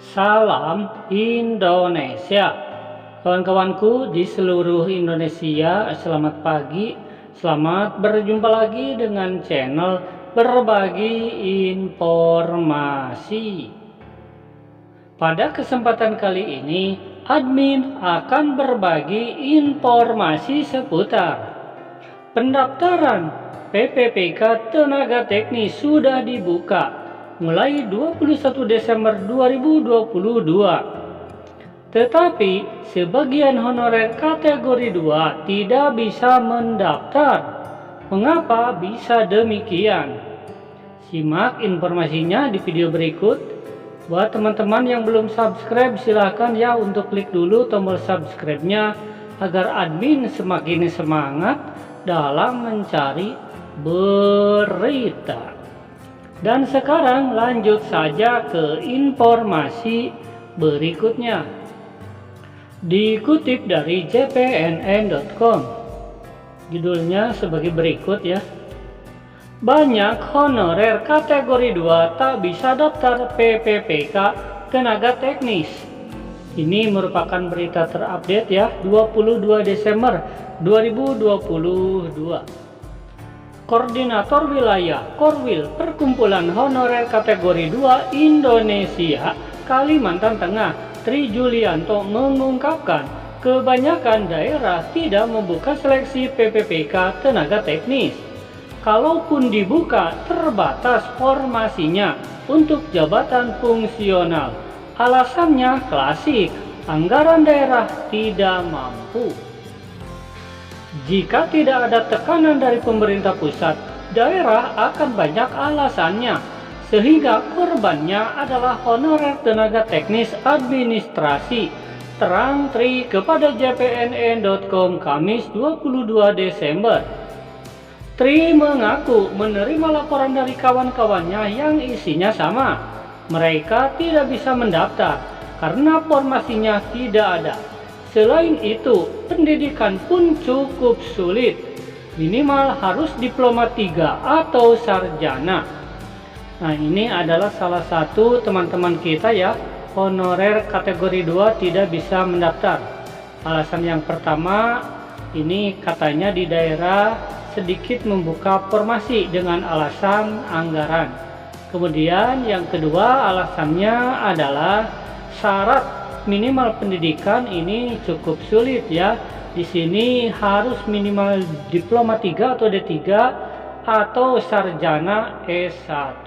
Salam Indonesia. Kawan-kawanku di seluruh Indonesia, selamat pagi. Selamat berjumpa lagi dengan channel Berbagi Informasi. Pada kesempatan kali ini, admin akan berbagi informasi seputar pendaftaran PPPK Tenaga Teknis sudah dibuka mulai 21 Desember 2022. Tetapi sebagian honorer kategori 2 tidak bisa mendaftar. Mengapa bisa demikian? Simak informasinya di video berikut. Buat teman-teman yang belum subscribe, silahkan ya untuk klik dulu tombol subscribe-nya agar admin semakin semangat dalam mencari berita. Dan sekarang lanjut saja ke informasi berikutnya. Dikutip dari jpnn.com, judulnya sebagai berikut ya. Banyak honorer kategori 2 tak bisa daftar PPPK Tenaga Teknis. Ini merupakan berita terupdate ya, 22 Desember 2022. Koordinator Wilayah Korwil Perkumpulan Honorer Kategori 2 Indonesia Kalimantan Tengah, Tri Julianto mengungkapkan kebanyakan daerah tidak membuka seleksi PPPK Tenaga Teknis. Kalaupun dibuka, terbatas formasinya untuk jabatan fungsional. Alasannya klasik, anggaran daerah tidak mampu. Jika tidak ada tekanan dari pemerintah pusat, daerah akan banyak alasannya, sehingga korbannya adalah honorer tenaga teknis administrasi. Terang Tri kepada jpnn.com Kamis 22 Desember. Tri mengaku menerima laporan dari kawan-kawannya yang isinya sama. Mereka tidak bisa mendaftar karena formasinya tidak ada. Selain itu, pendidikan pun cukup sulit. Minimal harus diploma 3 atau sarjana. Nah, ini adalah salah satu teman-teman kita ya, honorer kategori 2 tidak bisa mendaftar. Alasan yang pertama, ini katanya di daerah sedikit membuka formasi dengan alasan anggaran. Kemudian yang kedua alasannya adalah syarat minimal pendidikan ini cukup sulit ya. Di sini harus minimal diploma 3 atau D3 atau sarjana S1.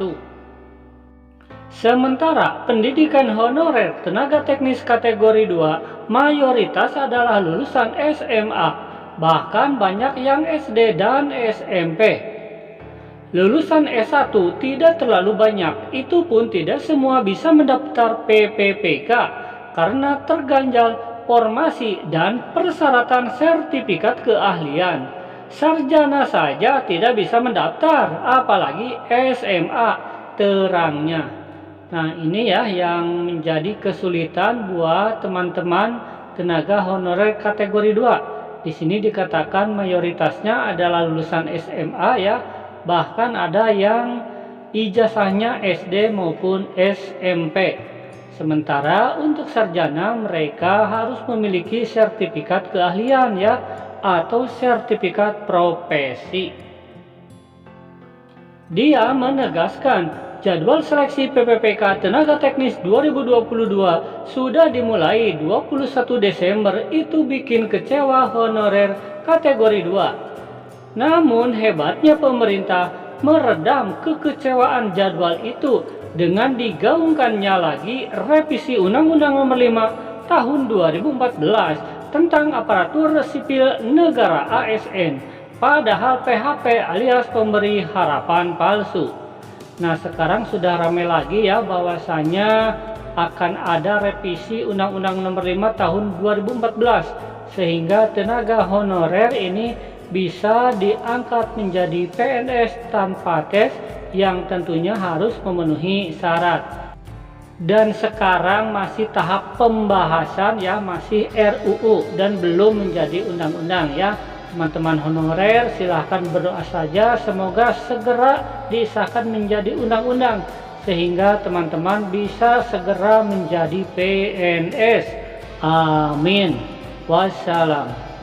Sementara pendidikan honorer tenaga teknis kategori 2 mayoritas adalah lulusan SMA, bahkan banyak yang SD dan SMP. Lulusan S1 tidak terlalu banyak, itu pun tidak semua bisa mendaftar PPPK karena terganjal formasi dan persyaratan sertifikat keahlian. Sarjana saja tidak bisa mendaftar, apalagi SMA, terangnya. Nah, ini ya yang menjadi kesulitan buat teman-teman tenaga honorer kategori 2. Di sini dikatakan mayoritasnya adalah lulusan SMA ya, bahkan ada yang ijazahnya SD maupun SMP. Sementara untuk sarjana mereka harus memiliki sertifikat keahlian ya, atau sertifikat profesi. Dia menegaskan jadwal seleksi PPPK Tenaga Teknis 2022 sudah dimulai 21 Desember, itu bikin kecewa honorer kategori 2. Namun hebatnya pemerintah meredam kekecewaan jadwal itu dengan digaungkannya lagi revisi Undang-Undang Nomor 5 Tahun 2014 tentang aparatur sipil negara ASN, padahal PHP alias pemberi harapan palsu. Nah, sekarang sudah ramai lagi ya bahwasanya akan ada revisi Undang-Undang Nomor 5 Tahun 2014 sehingga tenaga honorer ini bisa diangkat menjadi PNS tanpa tes yang tentunya harus memenuhi syarat. Dan sekarang masih tahap pembahasan ya, masih RUU dan belum menjadi undang-undang ya. Teman-teman honorer silahkan berdoa saja semoga segera disahkan menjadi undang-undang sehingga teman-teman bisa segera menjadi PNS. Amin. Wassalam.